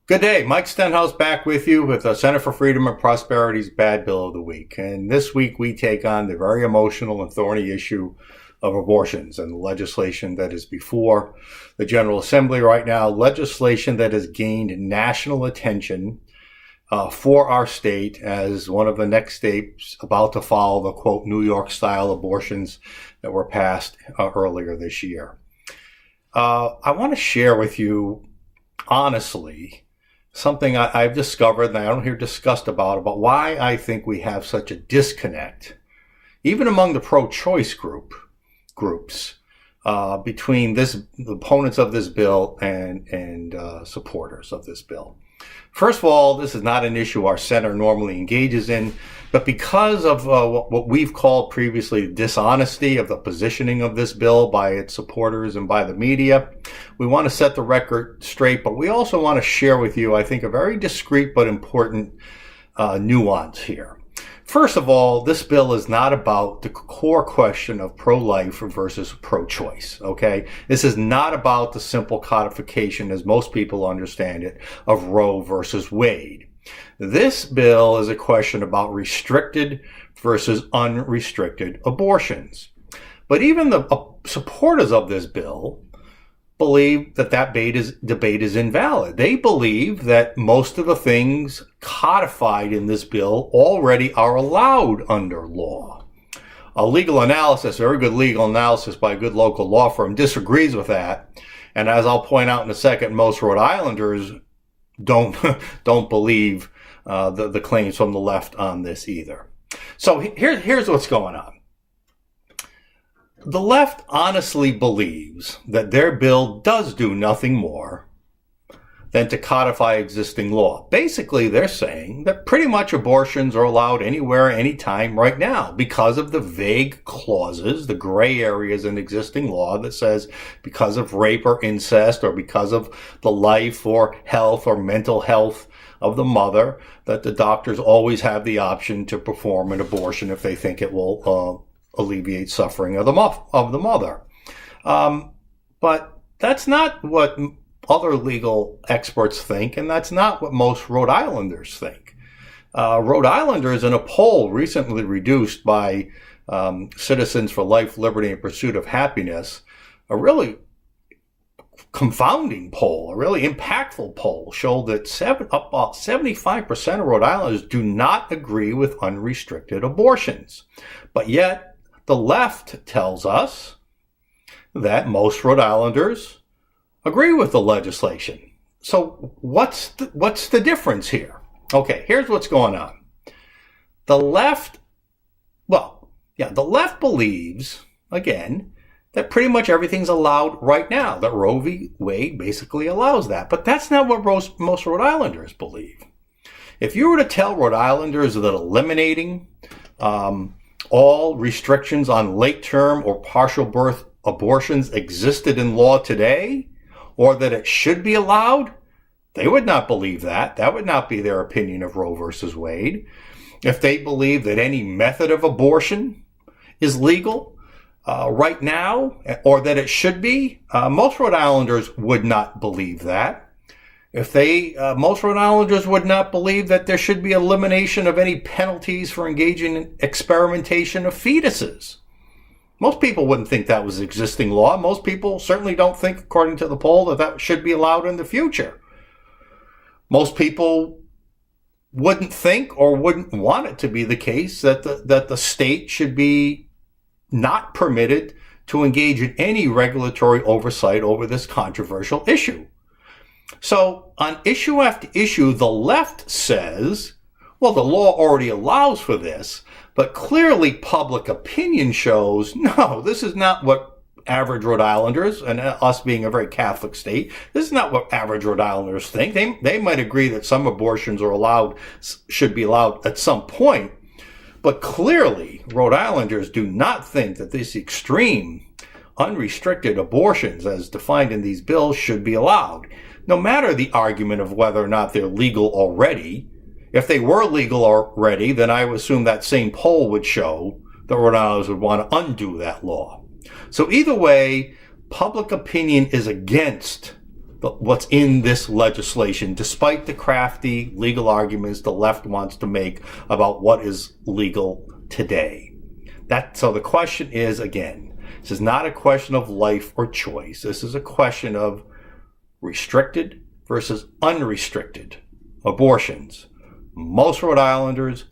Good day. Mike Stenhouse back with you with the Center for Freedom and Prosperity's Bad Bill of the Week. And this week we take on the very emotional and thorny issue of abortions and the legislation that is before the General Assembly right now, legislation that has gained national attention for our state as one of the next states about to follow the, quote, New York-style abortions that were passed earlier this year. I want to share with you, honestly, something I've discovered and I don't hear discussed about why I think we have such a disconnect, even among the pro-choice groups, between the opponents of this bill and supporters of this bill. First of all, this is not an issue our center normally engages in, but because of what we've called previously dishonesty of the positioning of this bill by its supporters and by the media, we want to set the record straight, but we also want to share with you, I think, a very discreet but important nuance here. First of all, this bill is not about the core question of pro-life versus pro-choice, okay? This is not about the simple codification, as most people understand it, of Roe versus Wade. This bill is a question about restricted versus unrestricted abortions. But even the supporters of this bill believe that debate is invalid. They believe that most of the things codified in this bill already are allowed under law. A legal analysis, very good legal analysis by a good local law firm, disagrees with that. And as I'll point out in a second, most Rhode Islanders don't believe the claims from the left on this either. So here's what's going on. The left honestly believes that their bill does do nothing more than to codify existing law. Basically, they're saying that pretty much abortions are allowed anywhere, anytime right now because of the vague clauses, the gray areas in existing law that says because of rape or incest or because of the life or health or mental health of the mother, that the doctors always have the option to perform an abortion if they think it will alleviate suffering of the mother. But that's not what other legal experts think, and that's not what most Rhode Islanders think. Rhode Islanders, in a poll recently reduced by Citizens for Life, Liberty, and Pursuit of Happiness, a really confounding poll, a really impactful poll, showed that about 75% of Rhode Islanders do not agree with unrestricted abortions. But yet, the left tells us that most Rhode Islanders agree with the legislation. So what's the difference here? Okay, here's what's going on. The left believes, again, that pretty much everything's allowed right now, that Roe v. Wade basically allows that. But that's not what most Rhode Islanders believe. If you were to tell Rhode Islanders that eliminating all restrictions on late-term or partial birth abortions existed in law today, or that it should be allowed, they would not believe that. That would not be their opinion of Roe versus Wade. If they believe that any method of abortion is legal right now, or that it should be, most Rhode Islanders would not believe that. If most Rhode Islanders would not believe that there should be elimination of any penalties for engaging in experimentation of fetuses. Most people wouldn't think that was existing law. Most people certainly don't think, according to the poll, that should be allowed in the future. Most people wouldn't think or wouldn't want it to be the case that the state should be not permitted to engage in any regulatory oversight over this controversial issue. So on issue after issue, the left says, well, the law already allows for this, but clearly public opinion shows, no, this is not what average Rhode Islanders, and us being a very Catholic state, this is not what average Rhode Islanders think. They might agree that some abortions should be allowed at some point, but clearly Rhode Islanders do not think that this extreme unrestricted abortions as defined in these bills should be allowed. No matter the argument of whether or not they're legal already, if they were legal already, then I would assume that same poll would show that Rhode Islanders would want to undo that law. So either way, public opinion is against what's in this legislation, despite the crafty legal arguments the left wants to make about what is legal today. So the question is, again, this is not a question of life or choice. This is a question of restricted versus unrestricted abortions. Most Rhode Islanders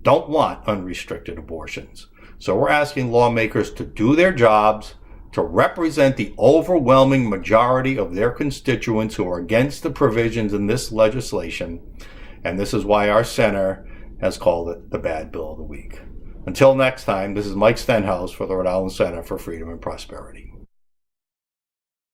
don't want unrestricted abortions. So we're asking lawmakers to do their jobs, to represent the overwhelming majority of their constituents who are against the provisions in this legislation. And this is why our center has called it the Bad Bill of the Week. Until next time, this is Mike Stenhouse for the Rhode Island Center for Freedom and Prosperity.